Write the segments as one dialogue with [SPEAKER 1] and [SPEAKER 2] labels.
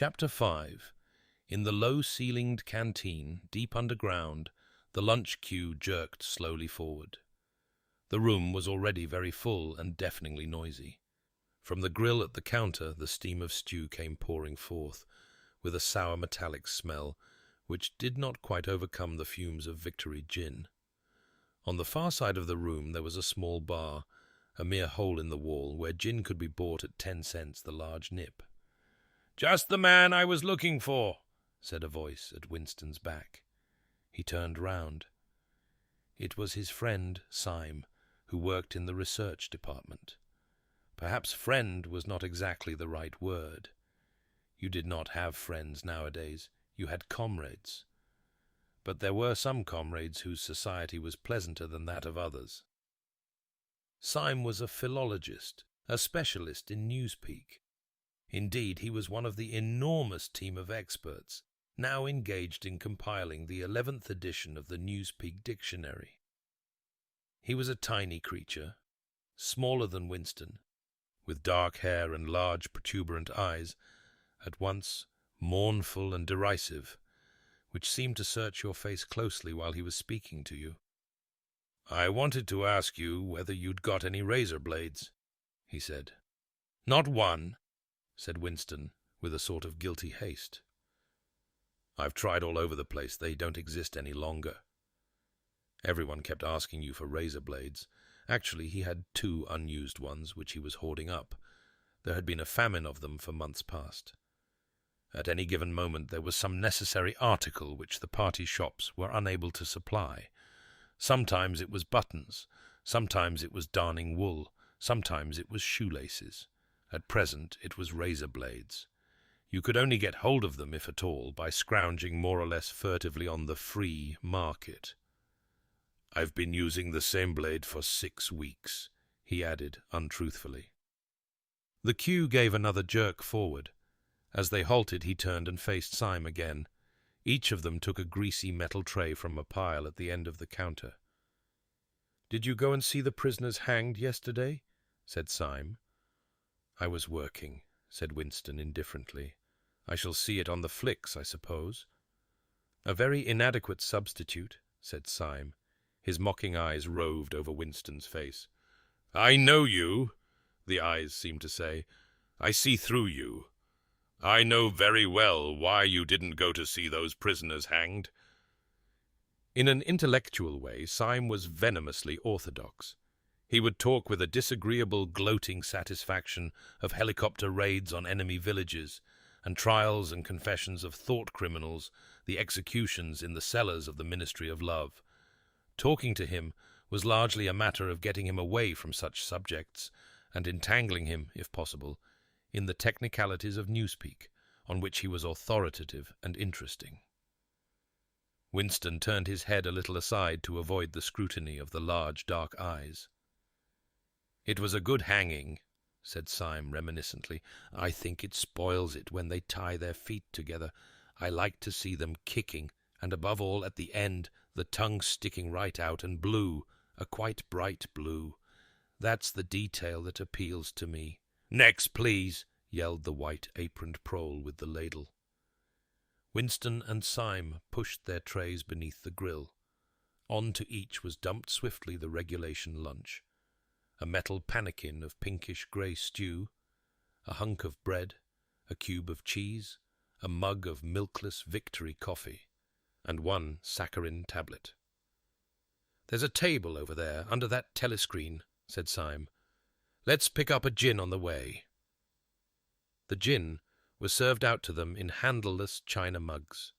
[SPEAKER 1] Chapter 5. In the low-ceilinged canteen, deep underground, the lunch queue jerked slowly forward. The room was already very full and deafeningly noisy. From the grill at the counter, the steam of stew came pouring forth, with a sour metallic smell, which did not quite overcome the fumes of Victory gin. On the far side of the room there was a small bar, a mere hole in the wall, where gin could be bought at 10 cents the large nip. "Just the man I was looking for," said a voice at Winston's back. He turned round. It was his friend, Syme, who worked in the research department. Perhaps friend was not exactly the right word. You did not have friends nowadays, you had comrades. But there were some comrades whose society was pleasanter than that of others. Syme was a philologist, a specialist in Newspeak. Indeed, he was one of the enormous team of experts now engaged in compiling the 11th edition of the Newspeak dictionary. He was a tiny creature, smaller than Winston, with dark hair and large protuberant eyes, at once mournful and derisive, which seemed to search your face closely while he was speaking to you. "I wanted to ask you whether you'd got any razor blades," he said. "Not one," said Winston, with a sort of guilty haste. "I've tried all over the place. They don't exist any longer." Everyone kept asking you for razor blades. Actually, he had 2 unused ones, which he was hoarding up. There had been a famine of them for months past. At any given moment there was some necessary article which the party shops were unable to supply. Sometimes it was buttons, sometimes it was darning wool, sometimes it was shoelaces. At present it was razor blades. You could only get hold of them, if at all, by scrounging more or less furtively on the free market. "I've been using the same blade for 6 weeks, he added untruthfully. The queue gave another jerk forward. As they halted, he turned and faced Syme again. Each of them took a greasy metal tray from a pile at the end of the counter. "Did you go and see the prisoners hanged yesterday?" said Syme. "I was working," said Winston indifferently. "I shall see it on the flicks, I suppose." "A very inadequate substitute," said Syme. His mocking eyes roved over Winston's face. "I know you," the eyes seemed to say. "I see through you. I know very well why you didn't go to see those prisoners hanged." In an intellectual way, Syme was venomously orthodox. He would talk with a disagreeable, gloating satisfaction of helicopter raids on enemy villages, and trials and confessions of thought criminals, the executions in the cellars of the Ministry of Love. Talking to him was largely a matter of getting him away from such subjects, and entangling him, if possible, in the technicalities of Newspeak, on which he was authoritative and interesting. Winston turned his head a little aside to avoid the scrutiny of the large dark eyes. "It was a good hanging," said Syme reminiscently. "I think it spoils it when they tie their feet together. I like to see them kicking, and above all, at the end, the tongue sticking right out, and blue, a quite bright blue. That's the detail that appeals to me." "Next, please," yelled the white-aproned prole with the ladle. Winston and Syme pushed their trays beneath the grill. On to each was dumped swiftly the regulation lunch: a metal pannikin of pinkish-grey stew, a hunk of bread, a cube of cheese, a mug of milkless Victory coffee, and 1 saccharine tablet. "There's a table over there, under that telescreen," said Syme. "Let's pick up a gin on the way." The gin was served out to them in handleless china mugs.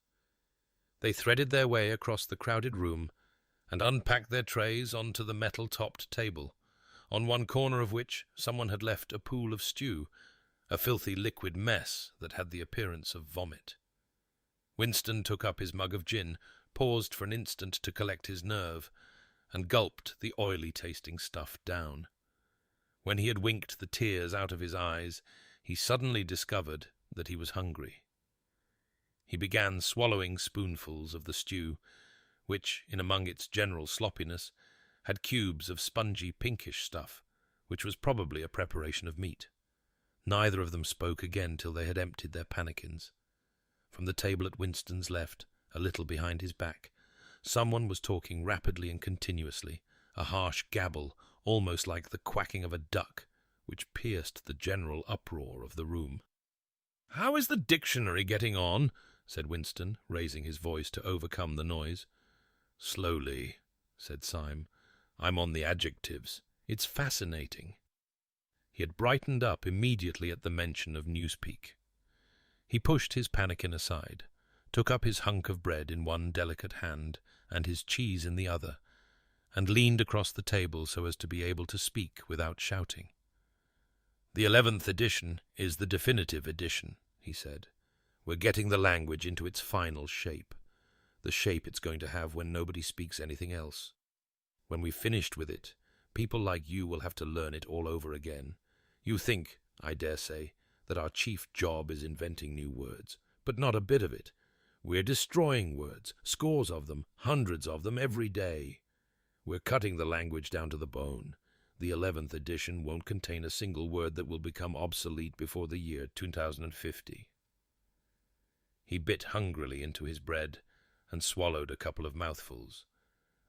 [SPEAKER 1] They threaded their way across the crowded room and unpacked their trays onto the metal-topped table, on one corner of which someone had left a pool of stew, a filthy liquid mess that had the appearance of vomit. Winston took up his mug of gin, paused for an instant to collect his nerve, and gulped the oily-tasting stuff down. When he had winked the tears out of his eyes, he suddenly discovered that he was hungry. He began swallowing spoonfuls of the stew, which, in among its general sloppiness, had cubes of spongy pinkish stuff, which was probably a preparation of meat. Neither of them spoke again till they had emptied their pannikins. From the table at Winston's left, a little behind his back, someone was talking rapidly and continuously, a harsh gabble, almost like the quacking of a duck, which pierced the general uproar of the room. "How is the dictionary getting on?" said Winston, raising his voice to overcome the noise. "Slowly," said Syme. "I'm on the adjectives. It's fascinating." He had brightened up immediately at the mention of Newspeak. He pushed his pannikin aside, took up his hunk of bread in one delicate hand and his cheese in the other, and leaned across the table so as to be able to speak without shouting. "The 11th edition is the definitive edition," he said. "We're getting the language into its final shape, the shape it's going to have when nobody speaks anything else. When we've finished with it, people like you will have to learn it all over again. You think, I dare say, that our chief job is inventing new words, but not a bit of it. We're destroying words, scores of them, hundreds of them every day. We're cutting the language down to the bone. The 11th edition won't contain a single word that will become obsolete before the year 2050. He bit hungrily into his bread and swallowed a couple of mouthfuls,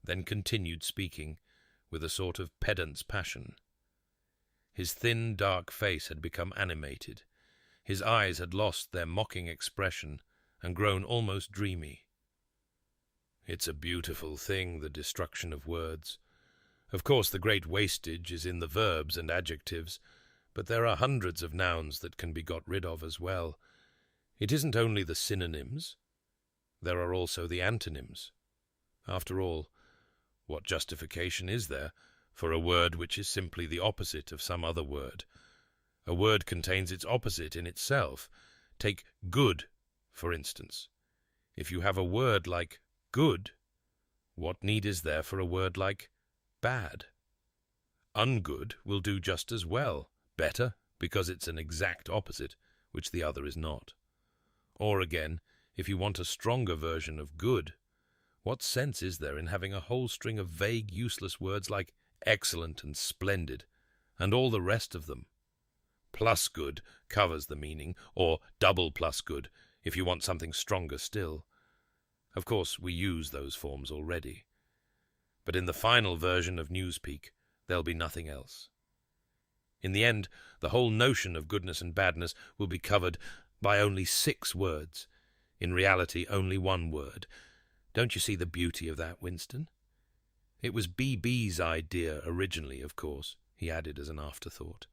[SPEAKER 1] then continued speaking with a sort of pedant's passion. His thin, dark face had become animated. His eyes had lost their mocking expression and grown almost dreamy. "It's a beautiful thing, the destruction of words. Of course, the great wastage is in the verbs and adjectives, but there are hundreds of nouns that can be got rid of as well. It isn't only the synonyms. There are also the antonyms. After all, what justification is there for a word which is simply the opposite of some other word? A word contains its opposite in itself. Take good, for instance. If you have a word like good, what need is there for a word like bad? Ungood will do just as well, better, because it's an exact opposite, which the other is not. Or again, if you want a stronger version of good, what sense is there in having a whole string of vague, useless words like excellent and splendid, and all the rest of them? Plus good covers the meaning, or double plus good, if you want something stronger still. Of course, we use those forms already. But in the final version of Newspeak, there'll be nothing else. In the end, the whole notion of goodness and badness will be covered by only 6 words. In reality, only 1 word. Don't you see the beauty of that, Winston? It was BB's idea originally, of course, he added as an afterthought.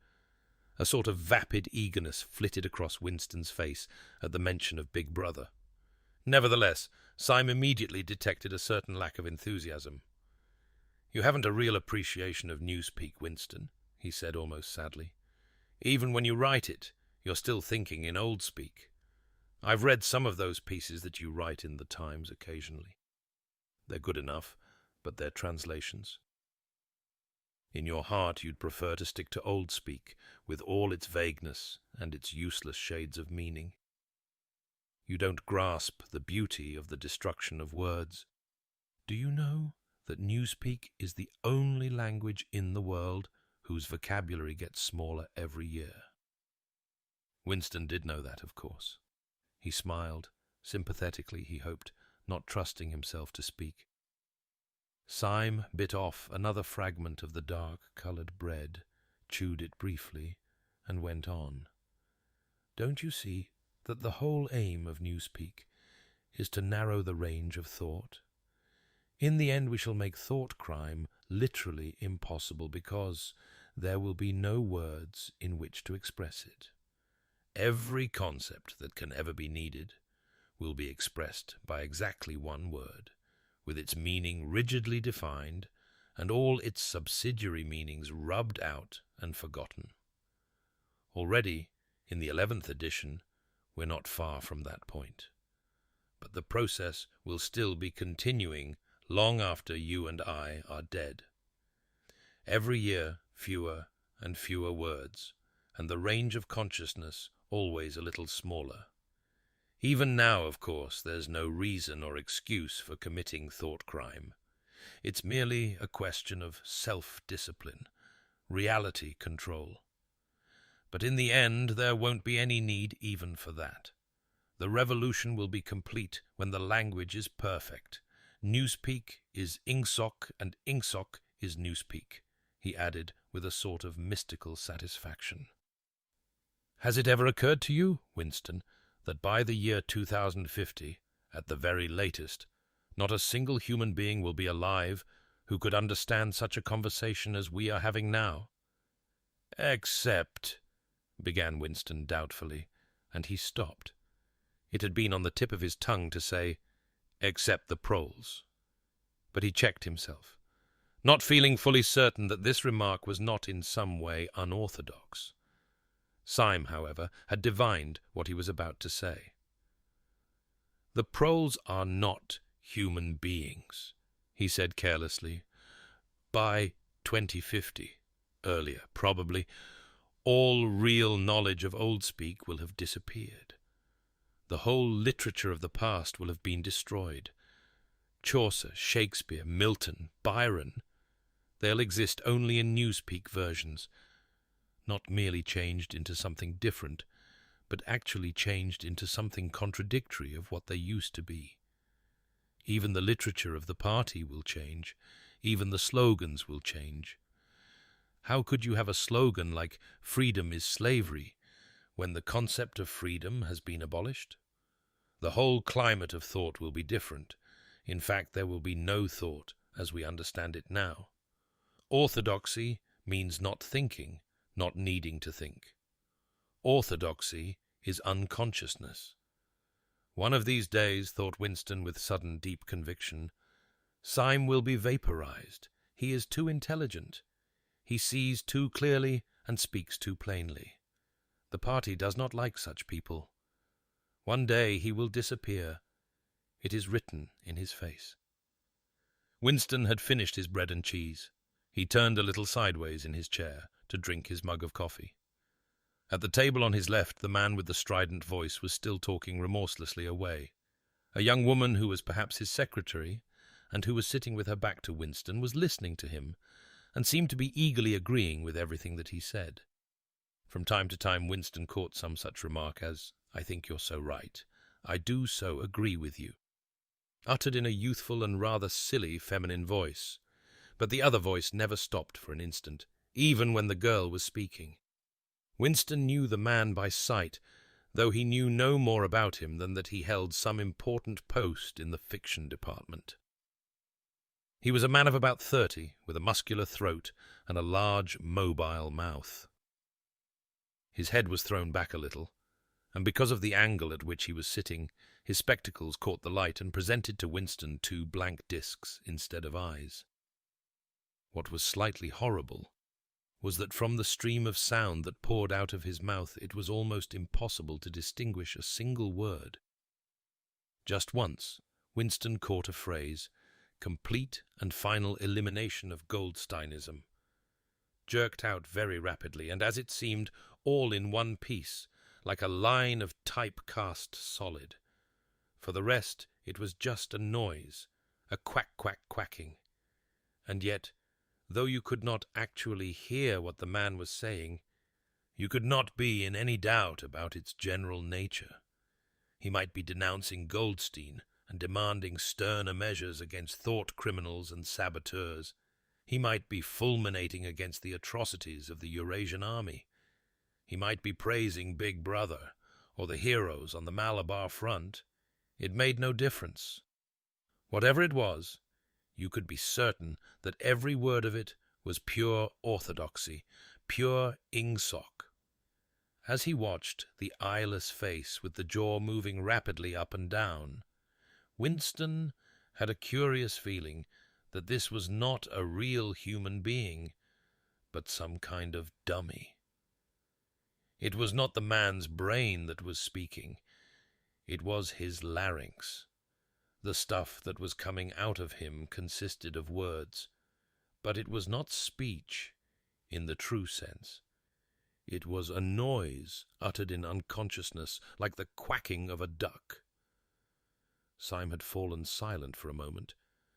[SPEAKER 1] A sort of vapid eagerness flitted across Winston's face at the mention of Big Brother. Nevertheless, Syme immediately detected a certain lack of enthusiasm. "You haven't a real appreciation of Newspeak, Winston," he said almost sadly. "Even when you write it, you're still thinking in old speak. I've read some of those pieces that you write in the Times occasionally. They're good enough, but they're translations. In your heart you'd prefer to stick to old speak, with all its vagueness and its useless shades of meaning. You don't grasp the beauty of the destruction of words. Do you know that Newspeak is the only language in the world whose vocabulary gets smaller every year?" Winston did know that, of course. He smiled, sympathetically, he hoped, not trusting himself to speak. Syme bit off another fragment of the dark-coloured bread, chewed it briefly, and went on. "Don't you see that the whole aim of Newspeak is to narrow the range of thought? In the end we shall make thought crime literally impossible because there will be no words in which to express it. Every concept that can ever be needed will be expressed by exactly 1 word, with its meaning rigidly defined and all its subsidiary meanings rubbed out and forgotten. Already, in the 11th edition, we're not far from that point. But the process will still be continuing long after you and I are dead. Every year, fewer and fewer words, and the range of consciousness always a little smaller. Even now, of course, there's no reason or excuse for committing thought crime. It's merely a question of self-discipline, reality control. But in the end, there won't be any need even for that. The revolution will be complete when the language is perfect. Newspeak is Ingsoc, and Ingsoc is Newspeak, he added with a sort of mystical satisfaction. Has it ever occurred to you, Winston, that by the year 2050, at the very latest, not a single human being will be alive who could understand such a conversation as we are having now? Except, began Winston doubtfully, and he stopped. It had been on the tip of his tongue to say, except the proles. But he checked himself, not feeling fully certain that this remark was not in some way unorthodox. Syme, however, had divined what he was about to say. The proles are not human beings, he said carelessly. By 2050, earlier probably, all real knowledge of Old Speak will have disappeared. The whole literature of the past will have been destroyed. Chaucer, Shakespeare, Milton, Byron, they'll exist only in Newspeak versions, not merely changed into something different, but actually changed into something contradictory of what they used to be. Even the literature of the party will change. Even the slogans will change. How could you have a slogan like "Freedom is slavery" when the concept of freedom has been abolished? The whole climate of thought will be different. In fact, there will be no thought as we understand it now. Orthodoxy means not thinking, not needing to think. Orthodoxy is unconsciousness. One of these days, thought Winston with sudden deep conviction, Syme will be vaporized. He is too intelligent. He sees too clearly and speaks too plainly. The party does not like such people. One day he will disappear. It is written in his face. Winston had finished his bread and cheese. He turned a little sideways in his chair to drink his mug of coffee. At the table on his left, the man with the strident voice was still talking remorselessly away. A young woman who was perhaps his secretary, and who was sitting with her back to Winston, was listening to him, and seemed to be eagerly agreeing with everything that he said. From time to time Winston caught some such remark as, "I think you're so right. I do so agree with you," uttered in a youthful and rather silly feminine voice. But the other voice never stopped for an instant, even when the girl was speaking. Winston knew the man by sight, though he knew no more about him than that he held some important post in the fiction department. He was a man of about 30, with a muscular throat and a large, mobile mouth. His head was thrown back a little, and because of the angle at which he was sitting, his spectacles caught the light and presented to Winston 2 blank discs instead of eyes. What was slightly horrible was that from the stream of sound that poured out of his mouth it was almost impossible to distinguish a single word. Just once Winston caught a phrase, "complete and final elimination of Goldsteinism," jerked out very rapidly, and as it seemed, all in one piece, like a line of type-cast solid. For the rest, it was just a noise, a quack-quack-quacking. And yet, though you could not actually hear what the man was saying, you could not be in any doubt about its general nature. He might be denouncing Goldstein and demanding sterner measures against thought criminals and saboteurs. He might be fulminating against the atrocities of the Eurasian army. He might be praising Big Brother or the heroes on the Malabar front. It made no difference. Whatever it was, you could be certain that every word of it was pure orthodoxy, pure Ingsoc. As he watched the eyeless face with the jaw moving rapidly up and down, Winston had a curious feeling that this was not a real human being, but some kind of dummy. It was not the man's brain that was speaking. It was his larynx. The stuff that was coming out of him consisted of words, but it was not speech in the true sense. It was a noise uttered in unconsciousness, like the quacking of a duck. Syme had fallen silent for a moment,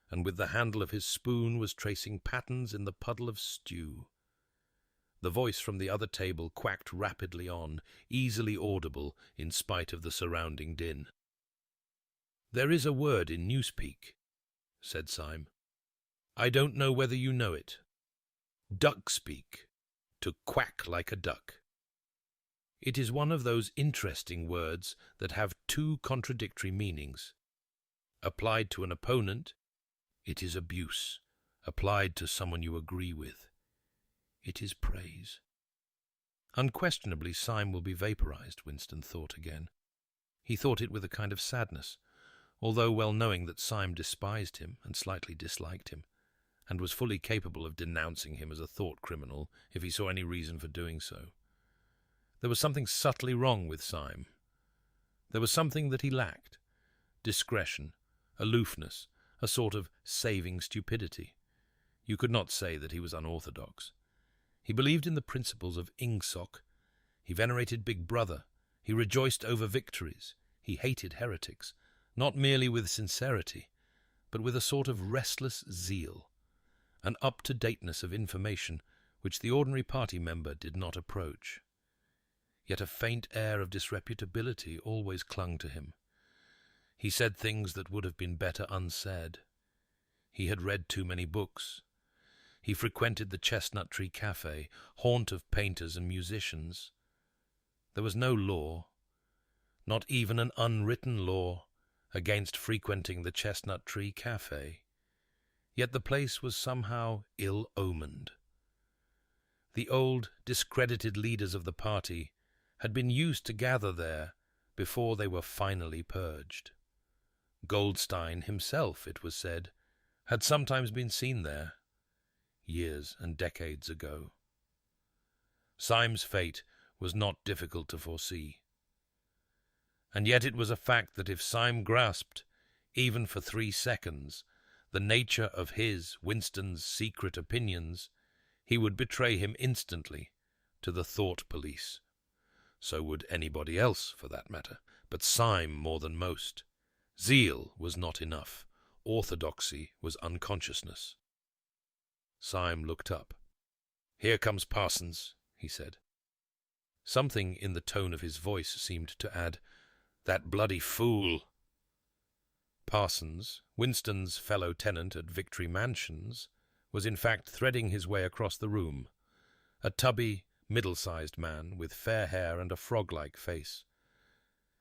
[SPEAKER 1] and with the handle of his spoon was tracing patterns in the puddle of stew. The voice from the other table quacked rapidly on, easily audible in spite of the surrounding din. "There is a word in Newspeak," said Syme. "I don't know whether you know it. Duck-speak, to quack like a duck. It is one of those interesting words that have two contradictory meanings. Applied to an opponent, it is abuse. Applied to someone you agree with, it is praise." Unquestionably, Syme will be vaporized, Winston thought again. He thought it with a kind of sadness, although well knowing that Syme despised him and slightly disliked him, and was fully capable of denouncing him as a thought criminal if he saw any reason for doing so. There was something subtly wrong with Syme. There was something that he lacked: discretion, aloofness, a sort of saving stupidity. You could not say that he was unorthodox. He believed in the principles of Ingsoc. He venerated Big Brother. He rejoiced over victories. He hated heretics, not merely with sincerity, but with a sort of restless zeal, an up-to-dateness of information which the ordinary party member did not approach. Yet a faint air of disreputability always clung to him. He said things that would have been better unsaid. He had read too many books. He frequented the Chestnut Tree Cafe, haunt of painters and musicians. There was no law, not even an unwritten law, against frequenting the Chestnut Tree Cafe. Yet the place was somehow ill-omened. The old, discredited leaders of the party had been used to gather there before they were finally purged. Goldstein himself, it was said, had sometimes been seen there, years and decades ago. Syme's fate was not difficult to foresee. And yet it was a fact that if Syme grasped, even for 3 seconds, the nature of his, Winston's, secret opinions, he would betray him instantly to the thought police. So would anybody else, for that matter, but Syme more than most. Zeal was not enough. Orthodoxy was unconsciousness. Syme looked up. "Here comes Parsons," he said. Something in the tone of his voice seemed to add, "That bloody fool." Parsons, Winston's fellow tenant at Victory Mansions, was in fact threading his way across the room, a tubby, middle-sized man with fair hair and a frog-like face.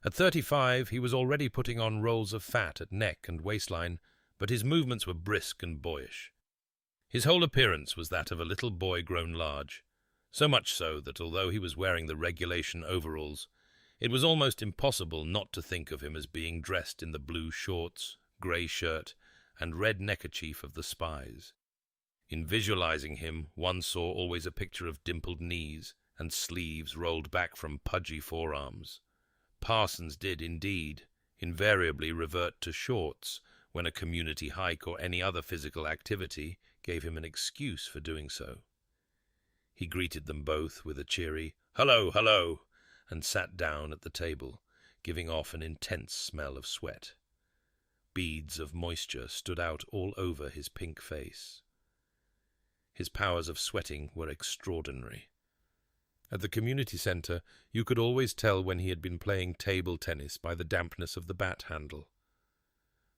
[SPEAKER 1] At 35 he was already putting on rolls of fat at neck and waistline, but his movements were brisk and boyish. His whole appearance was that of a little boy grown large, so much so that although he was wearing the regulation overalls, it was almost impossible not to think of him as being dressed in the blue shorts, grey shirt, and red neckerchief of the spies. In visualizing him, one saw always a picture of dimpled knees and sleeves rolled back from pudgy forearms. Parsons did, indeed, invariably revert to shorts when a community hike or any other physical activity gave him an excuse for doing so. He greeted them both with a cheery, "Hello, hello," and sat down at the table, giving off an intense smell of sweat. Beads of moisture stood out all over his pink face. His powers of sweating were extraordinary. At the community centre, you could always tell when he had been playing table tennis by the dampness of the bat handle.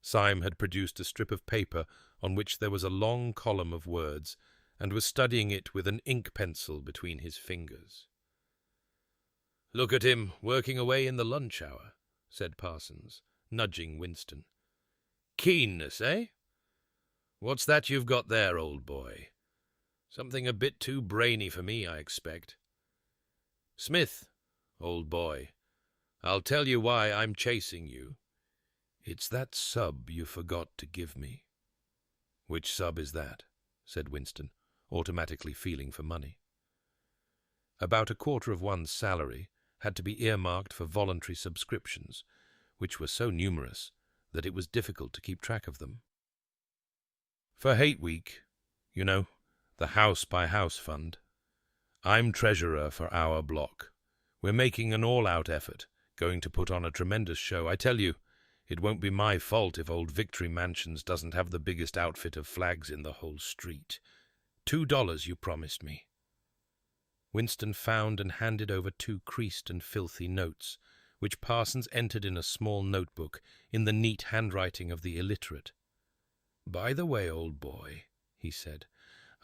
[SPEAKER 1] Syme had produced a strip of paper on which there was a long column of words, and was studying it with an ink pencil between his fingers. "Look at him, working away in the lunch hour," said Parsons, nudging Winston. "Keenness, eh? What's that you've got there, old boy? Something a bit too brainy for me, I expect. Smith, old boy, I'll tell you why I'm chasing you. It's that sub you forgot to give me." "Which sub is that?" said Winston, automatically feeling for money. About a quarter of one's salary had to be earmarked for voluntary subscriptions, which were so numerous that it was difficult to keep track of them. "For Hate Week, you know, the house-by-house fund. I'm treasurer for our block. We're making an all-out effort, going to put on a tremendous show. I tell you, it won't be my fault if old Victory Mansions doesn't have the biggest outfit of flags in the whole street. $2 you promised me." Winston found and handed over 2 creased and filthy notes, which Parsons entered in a small notebook in the neat handwriting of the illiterate. "By the way, old boy," he said,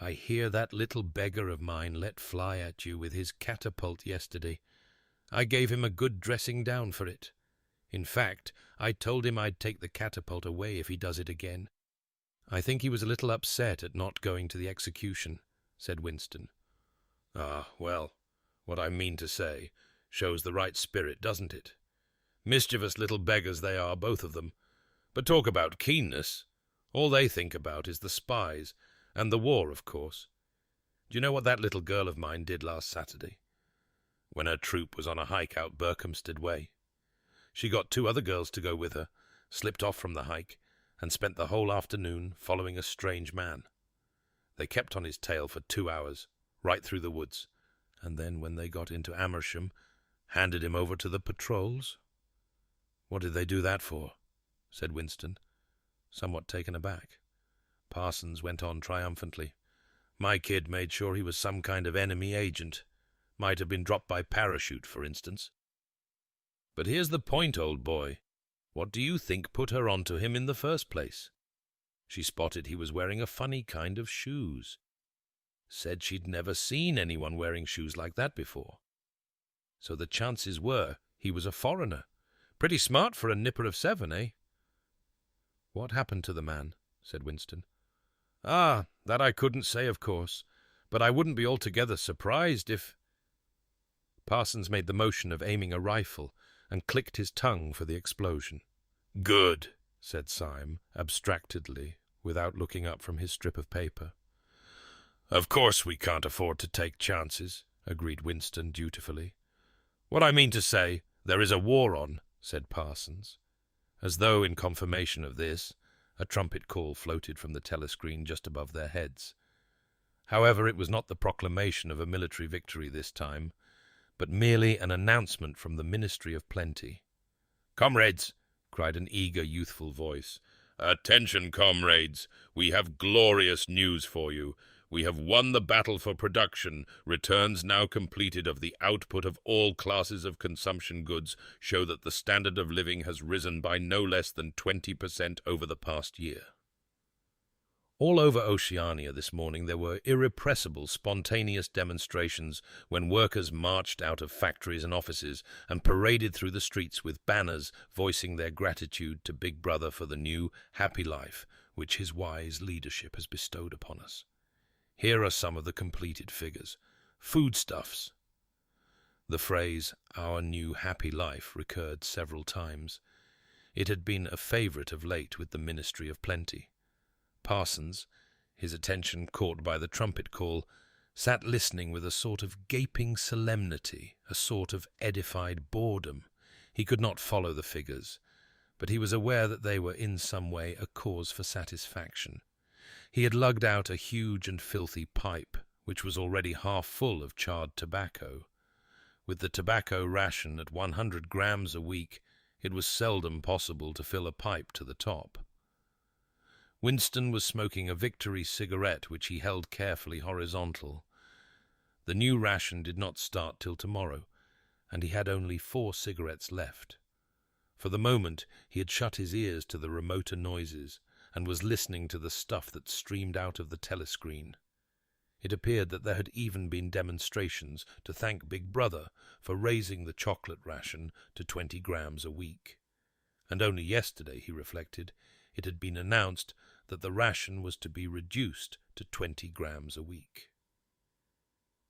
[SPEAKER 1] "I hear that little beggar of mine let fly at you with his catapult yesterday. I gave him a good dressing down for it. In fact, I told him I'd take the catapult away if he does it again." "I think he was a little upset at not going to the execution," said Winston. "Ah, well, what I mean to say shows the right spirit, doesn't it? Mischievous little beggars they are, both of them. But talk about keenness. All they think about is the spies, and the war, of course. Do you know what that little girl of mine did last Saturday, when her troop was on a hike out Berkhamsted way? She got 2 other girls to go with her, slipped off from the hike, and spent the whole afternoon following a strange man. They kept on his tail for 2 hours, right through the woods, and then, when they got into Amersham, handed him over to the patrols." "What did they do that for?" said Winston, somewhat taken aback. Parsons went on triumphantly. "My kid made sure he was some kind of enemy agent. Might have been dropped by parachute, for instance. But here's the point, old boy. What do you think put her onto him in the first place? She spotted he was wearing a funny kind of shoes. Said she'd never seen anyone wearing shoes like that before. So the chances were he was a foreigner. Pretty smart for a nipper of 7, eh?" "What happened to the man?" said Winston. "Ah, that I couldn't say, of course, but I wouldn't be altogether surprised if—" Parsons made the motion of aiming a rifle and clicked his tongue for the explosion. "Good," said Syme, abstractedly, without looking up from his strip of paper. "Of course we can't afford to take chances," agreed Winston dutifully. "What I mean to say, there is a war on," said Parsons. As though in confirmation of this, a trumpet call floated from the telescreen just above their heads. However, it was not the proclamation of a military victory this time, but merely an announcement from the Ministry of Plenty. "Comrades!" cried an eager, youthful voice. "Attention, comrades! We have glorious news for you. We have won the battle for production. Returns now completed of the output of all classes of consumption goods show that the standard of living has risen by no less than 20% over the past year." All over Oceania this morning there were irrepressible, spontaneous demonstrations when workers marched out of factories and offices and paraded through the streets with banners voicing their gratitude to Big Brother for the new, happy life which his wise leadership has bestowed upon us. Here are some of the completed figures. Foodstuffs. The phrase, "our new happy life," recurred several times. It had been a favourite of late with the Ministry of Plenty. Parsons, his attention caught by the trumpet call, sat listening with a sort of gaping solemnity, a sort of edified boredom. He could not follow the figures, but he was aware that they were in some way a cause for satisfaction. He had lugged out a huge and filthy pipe, which was already half full of charred tobacco. With the tobacco ration at 100 grams a week, it was seldom possible to fill a pipe to the top. Winston was smoking a Victory cigarette which he held carefully horizontal. The new ration did not start till tomorrow, and he had only 4 cigarettes left. For the moment he had shut his ears to the remoter noises, and was listening to the stuff that streamed out of the telescreen. It appeared that there had even been demonstrations to thank Big Brother for raising the chocolate ration to 20 grams a week. And only yesterday, he reflected, it had been announced that the ration was to be reduced to 20 grams a week.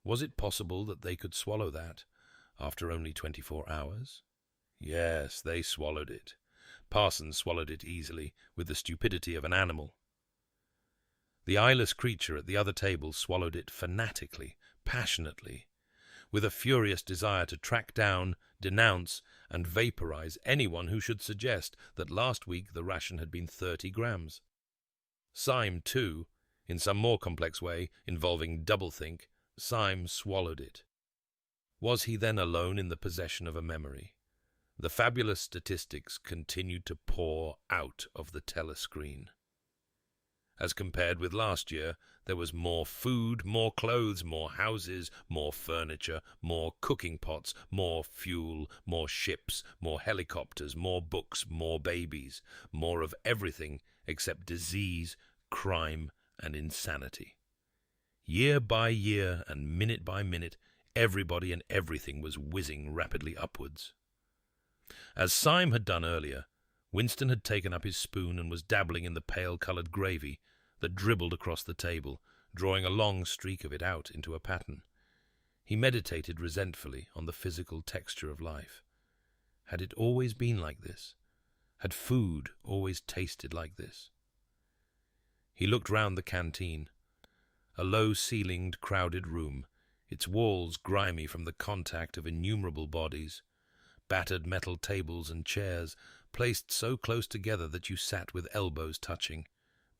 [SPEAKER 1] Was it possible that they could swallow that after only 24 hours? Yes, they swallowed it. Parsons swallowed it easily, with the stupidity of an animal. The eyeless creature at the other table swallowed it fanatically, passionately, with a furious desire to track down, denounce, and vaporize anyone who should suggest that last week the ration had been 30 grams. Syme, too, in some more complex way, involving doublethink, Syme swallowed it. Was he then alone in the possession of a memory? The fabulous statistics continued to pour out of the telescreen. As compared with last year, there was more food, more clothes, more houses, more furniture, more cooking pots, more fuel, more ships, more helicopters, more books, more babies, more of everything except disease, crime, and insanity. Year by year and minute by minute, everybody and everything was whizzing rapidly upwards. As Syme had done earlier, Winston had taken up his spoon and was dabbling in the pale-coloured gravy that dribbled across the table, drawing a long streak of it out into a pattern. He meditated resentfully on the physical texture of life. Had it always been like this? Had food always tasted like this? He looked round the canteen, a low-ceilinged, crowded room, its walls grimy from the contact of innumerable bodies, battered metal tables and chairs placed so close together that you sat with elbows touching,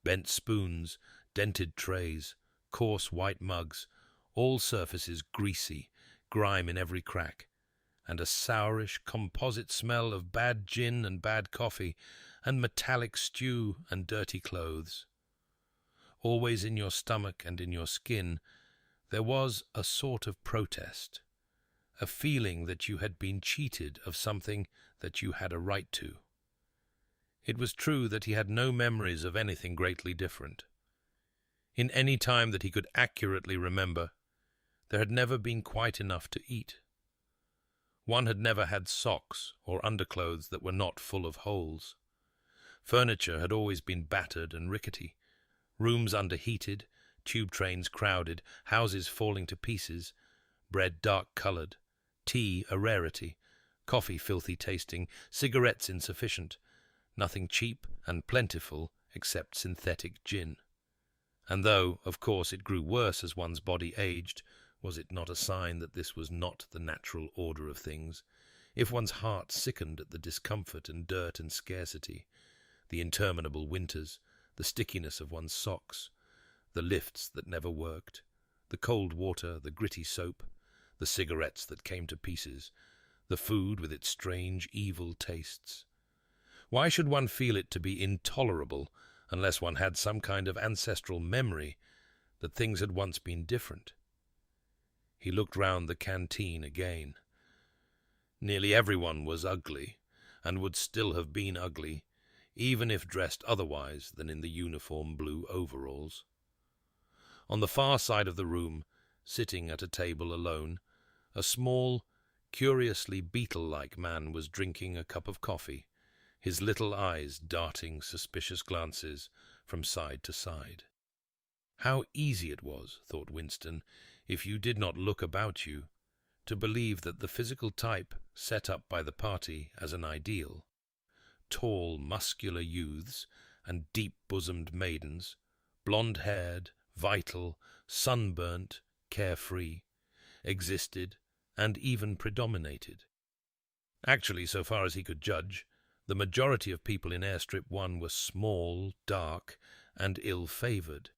[SPEAKER 1] bent spoons, dented trays, coarse white mugs, all surfaces greasy, grime in every crack, and a sourish composite smell of bad gin and bad coffee, and metallic stew and dirty clothes. Always in your stomach and in your skin, there was a sort of protest, a feeling that you had been cheated of something that you had a right to. It was true that he had no memories of anything greatly different. In any time that he could accurately remember, there had never been quite enough to eat. One had never had socks or underclothes that were not full of holes. Furniture had always been battered and rickety, rooms underheated, tube trains crowded, houses falling to pieces, bread dark-coloured, tea a rarity, coffee filthy tasting, cigarettes insufficient, nothing cheap and plentiful except synthetic gin. And though, of course, it grew worse as one's body aged, was it not a sign that this was not the natural order of things? If one's heart sickened at the discomfort and dirt and scarcity, the interminable winters, the stickiness of one's socks, the lifts that never worked, the cold water, the gritty soap, the cigarettes that came to pieces, the food with its strange, evil tastes. Why should one feel it to be intolerable unless one had some kind of ancestral memory that things had once been different? He looked round the canteen again. Nearly everyone was ugly, and would still have been ugly, even if dressed otherwise than in the uniform blue overalls. On the far side of the room, sitting at a table alone, a small, curiously beetle-like man was drinking a cup of coffee, his little eyes darting suspicious glances from side to side. How easy it was, thought Winston, if you did not look about you, to believe that the physical type set up by the party as an ideal, tall, muscular youths and deep-bosomed maidens, blonde-haired, vital, sunburnt, carefree, existed and even predominated. Actually, so far as he could judge, the majority of people in Airstrip 1 were small, dark, and ill-favoured.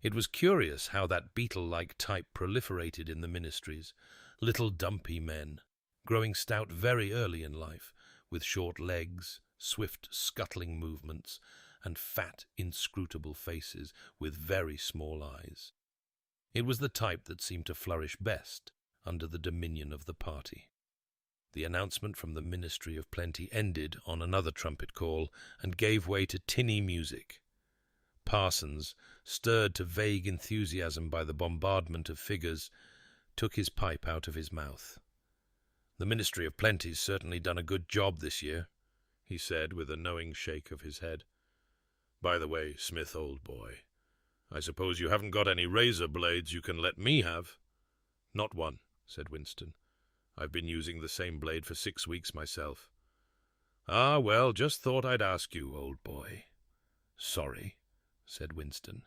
[SPEAKER 1] It was curious how that beetle-like type proliferated in the ministries, little dumpy men, growing stout very early in life, with short legs, swift scuttling movements, and fat, inscrutable faces with very small eyes. It was the type that seemed to flourish best under the dominion of the party. The announcement from the Ministry of Plenty ended on another trumpet call and gave way to tinny music. Parsons, stirred to vague enthusiasm by the bombardment of figures, took his pipe out of his mouth. "The Ministry of Plenty's certainly done a good job this year," he said with a knowing shake of his head. "By the way, Smith, old boy, I suppose you haven't got any razor blades you can let me have?" "Not one," said Winston. "I've been using the same blade for 6 weeks myself." "Ah, well, just thought I'd ask you, old boy." "Sorry," said Winston.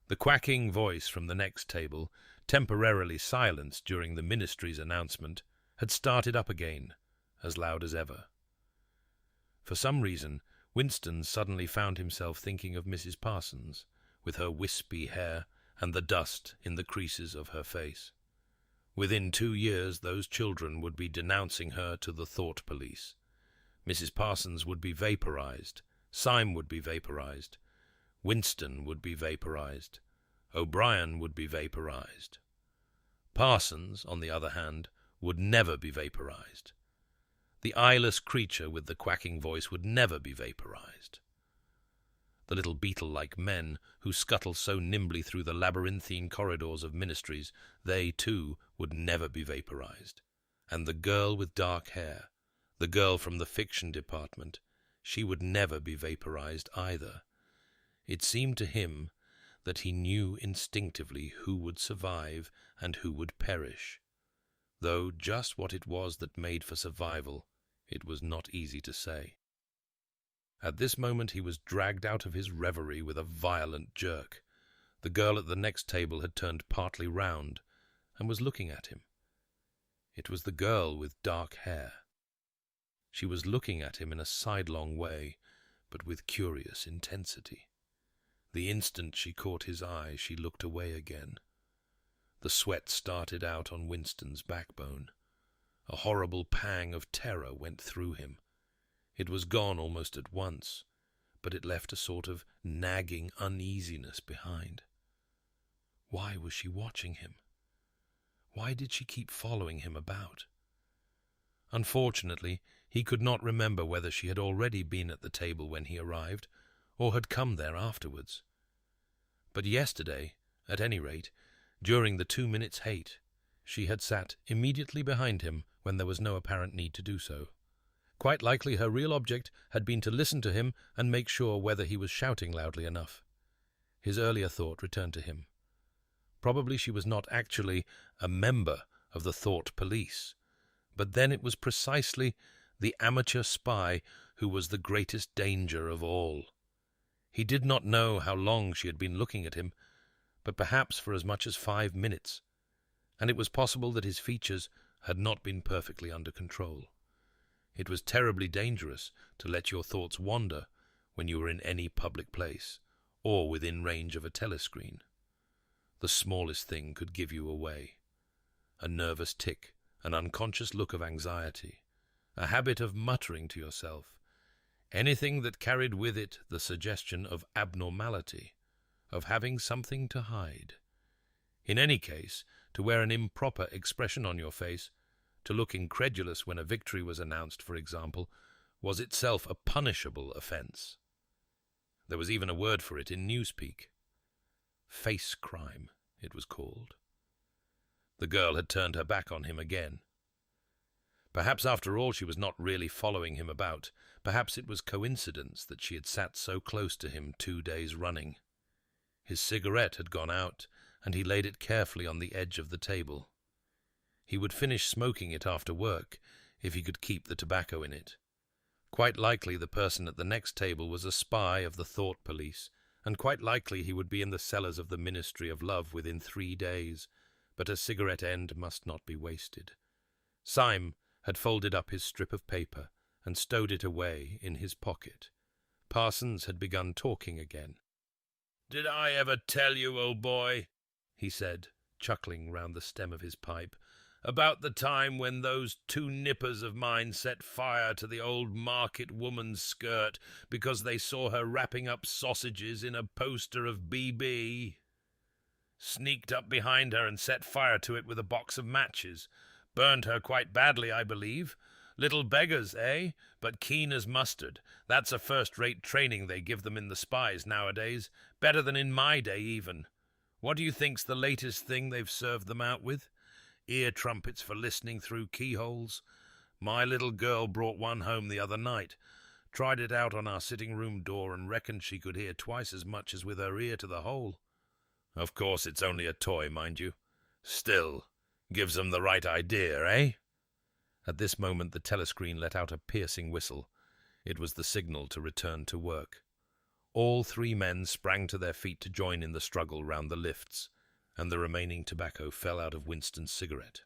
[SPEAKER 1] The quacking voice from the next table, temporarily silenced during the ministry's announcement, had started up again, as loud as ever. For some reason, Winston suddenly found himself thinking of Mrs. Parsons, with her wispy hair and the dust in the creases of her face. Within 2 years those children would be denouncing her to the thought police. Mrs. Parsons would be vaporized. Syme would be vaporized. Winston would be vaporized. O'Brien would be vaporized. Parsons, on the other hand, would never be vaporized. The eyeless creature with the quacking voice would never be vaporized. The little beetle-like men who scuttle so nimbly through the labyrinthine corridors of ministries, they, too, would never be vaporized. And the girl with dark hair, the girl from the fiction department, she would never be vaporized either. It seemed to him that he knew instinctively who would survive and who would perish, though just what it was that made for survival it was not easy to say. At this moment he was dragged out of his reverie with a violent jerk. The girl at the next table had turned partly round and was looking at him. It was the girl with dark hair. She was looking at him in a sidelong way, but with curious intensity. The instant she caught his eye, she looked away again. The sweat started out on Winston's backbone. A horrible pang of terror went through him. It was gone almost at once, but it left a sort of nagging uneasiness behind. Why was she watching him? Why did she keep following him about? Unfortunately, he could not remember whether she had already been at the table when he arrived, or had come there afterwards. But yesterday, at any rate, during the 2 minutes' hate, she had sat immediately behind him when there was no apparent need to do so. Quite likely her real object had been to listen to him and make sure whether he was shouting loudly enough. His earlier thought returned to him. Probably she was not actually a member of the thought police, but then it was precisely the amateur spy who was the greatest danger of all. He did not know how long she had been looking at him, but perhaps for as much as 5 minutes, and it was possible that his features had not been perfectly under control. It was terribly dangerous to let your thoughts wander when you were in any public place, or within range of a telescreen. The smallest thing could give you away. A nervous tic, an unconscious look of anxiety, a habit of muttering to yourself, anything that carried with it the suggestion of abnormality, of having something to hide. In any case, to wear an improper expression on your face, to look incredulous when a victory was announced, for example, was itself a punishable offence. There was even a word for it in Newspeak. Face crime, it was called. The girl had turned her back on him again. Perhaps after all she was not really following him about. Perhaps it was coincidence that she had sat so close to him 2 days running. His cigarette had gone out, and he laid it carefully on the edge of the table. He would finish smoking it after work, if he could keep the tobacco in it. Quite likely the person at the next table was a spy of the thought police, and quite likely he would be in the cellars of the Ministry of Love within 3 days, but a cigarette end must not be wasted. Syme had folded up his strip of paper and stowed it away in his pocket. Parsons had begun talking again. "Did I ever tell you, old boy," he said, chuckling round the stem of his pipe, "about the time when those 2 nippers of mine set fire to the old market woman's skirt because they saw her wrapping up sausages in a poster of BB? Sneaked up behind her and set fire to it with a box of matches. Burned her quite badly, I believe. Little beggars, eh? But keen as mustard. That's a first-rate training they give them in the spies nowadays. Better than in my day, even. What do you think's the latest thing they've served them out with? Ear trumpets for listening through keyholes. My little girl brought one home the other night. Tried it out on our sitting-room door and reckoned she could hear twice as much as with her ear to the hole. Of course it's only a toy, mind you. Still, gives them the right idea, eh?" At this moment the telescreen let out a piercing whistle. It was the signal to return to work. All 3 men sprang to their feet to join in the struggle round the lifts, and the remaining tobacco fell out of Winston's cigarette.